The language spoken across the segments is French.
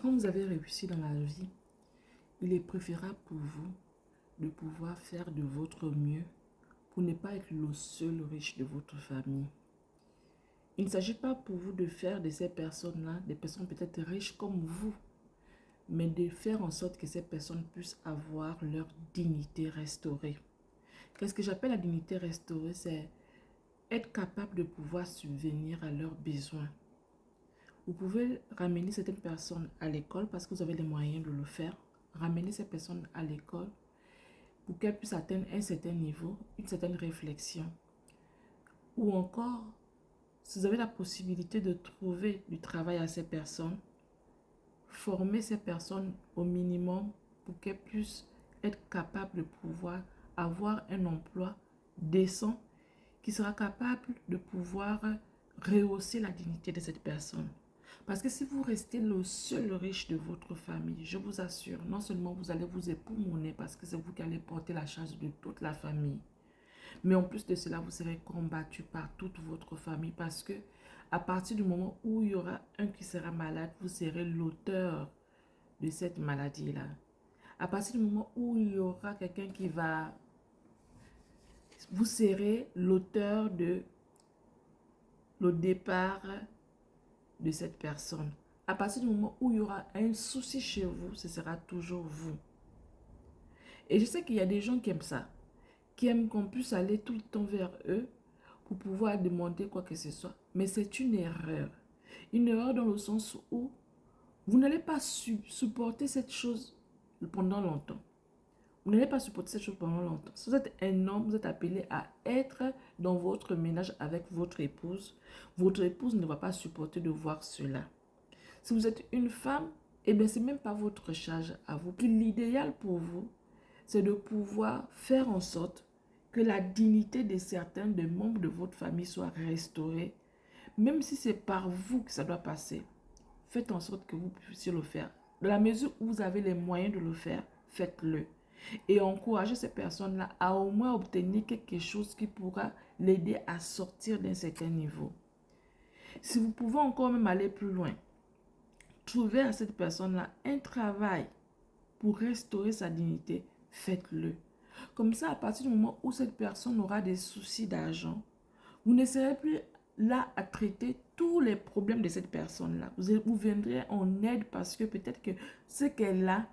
Quand vous avez réussi dans la vie, il est préférable pour vous de pouvoir faire de votre mieux pour ne pas être le seul riche de votre famille. Il ne s'agit pas pour vous de faire de ces personnes-là des personnes peut-être riches comme vous, mais de faire en sorte que ces personnes puissent avoir leur dignité restaurée. Qu'est-ce que j'appelle la dignité restaurée? C'est être capable de pouvoir subvenir à leurs besoins. Vous pouvez ramener certaines personnes à l'école parce que vous avez les moyens de le faire. Ramener ces personnes à l'école pour qu'elles puissent atteindre un certain niveau, une certaine réflexion. Ou encore, si vous avez la possibilité de trouver du travail à ces personnes, former ces personnes au minimum pour qu'elles puissent être capables de pouvoir avoir un emploi décent qui sera capable de pouvoir rehausser la dignité de cette personne. Parce que si vous restez le seul riche de votre famille, je vous assure, non seulement vous allez vous époumoner parce que c'est vous qui allez porter la charge de toute la famille, mais en plus de cela, vous serez combattu par toute votre famille parce que à partir du moment où il y aura un qui sera malade, vous serez l'auteur de cette maladie-là. À partir du moment où il y aura quelqu'un qui va... Vous serez l'auteur de le départ de cette personne. À partir du moment où il y aura un souci chez vous, ce sera toujours vous. Et je sais qu'il y a des gens qui aiment ça, qui aiment qu'on puisse aller tout le temps vers eux pour pouvoir demander quoi que ce soit. Mais c'est une erreur. Une erreur dans le sens où vous n'allez pas supporter cette chose pendant longtemps. Vous n'allez pas supporter cette chose pendant longtemps. Si vous êtes un homme, vous êtes appelé à être dans votre ménage avec votre épouse. Votre épouse ne va pas supporter de voir cela. Si vous êtes une femme, eh bien, ce n'est même pas votre charge à vous. Puis l'idéal pour vous, c'est de pouvoir faire en sorte que la dignité de certains des membres de votre famille soit restaurée. Même si c'est par vous que ça doit passer, faites en sorte que vous puissiez le faire. Dans la mesure où vous avez les moyens de le faire, faites-le. Et encouragez ces personnes-là à au moins obtenir quelque chose qui pourra l'aider à sortir d'un certain niveau. Si vous pouvez encore même aller plus loin, trouvez à cette personne-là un travail pour restaurer sa dignité, faites-le. Comme ça, à partir du moment où cette personne aura des soucis d'argent, vous ne serez plus là à traiter tous les problèmes de cette personne-là. Vous viendrez en aide parce que peut-être que ce qu'elle a,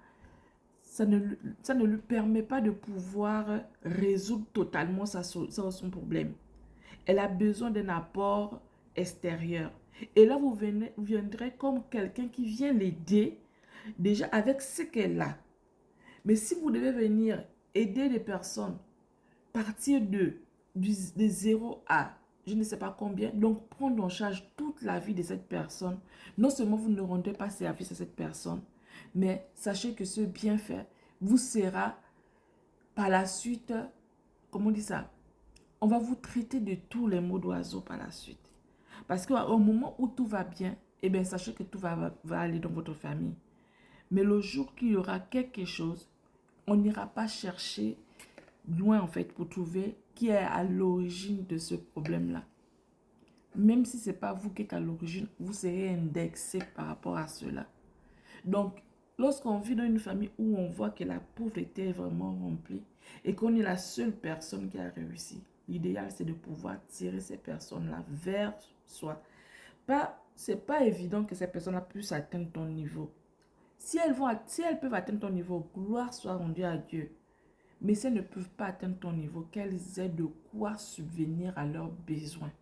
ça ne lui permet pas de pouvoir résoudre totalement son problème. Elle a besoin d'un apport extérieur. Et là, vous viendrez comme quelqu'un qui vient l'aider déjà avec ce qu'elle a. Mais si vous devez venir aider les personnes, partir de 0 à je ne sais pas combien, donc prendre en charge toute la vie de cette personne, non seulement vous ne rendez pas service à cette personne, mais sachez que ce bienfait vous sera par la suite, comment on dit ça? On va vous traiter de tous les mots d'oiseau par la suite. Parce qu'au moment où tout va bien, eh bien, sachez que tout va aller dans votre famille. Mais le jour qu'il y aura quelque chose, on n'ira pas chercher loin en fait pour trouver qui est à l'origine de ce problème-là. Même si ce n'est pas vous qui êtes à l'origine, vous serez indexé par rapport à cela. Donc, lorsqu'on vit dans une famille où on voit que la pauvreté est vraiment remplie et qu'on est la seule personne qui a réussi, l'idéal c'est de pouvoir tirer ces personnes-là vers soi. Ce n'est pas évident que ces personnes-là puissent atteindre ton niveau. Si elles peuvent atteindre ton niveau, gloire soit rendue à Dieu. Mais si elles ne peuvent pas atteindre ton niveau, qu'elles aient de quoi subvenir à leurs besoins.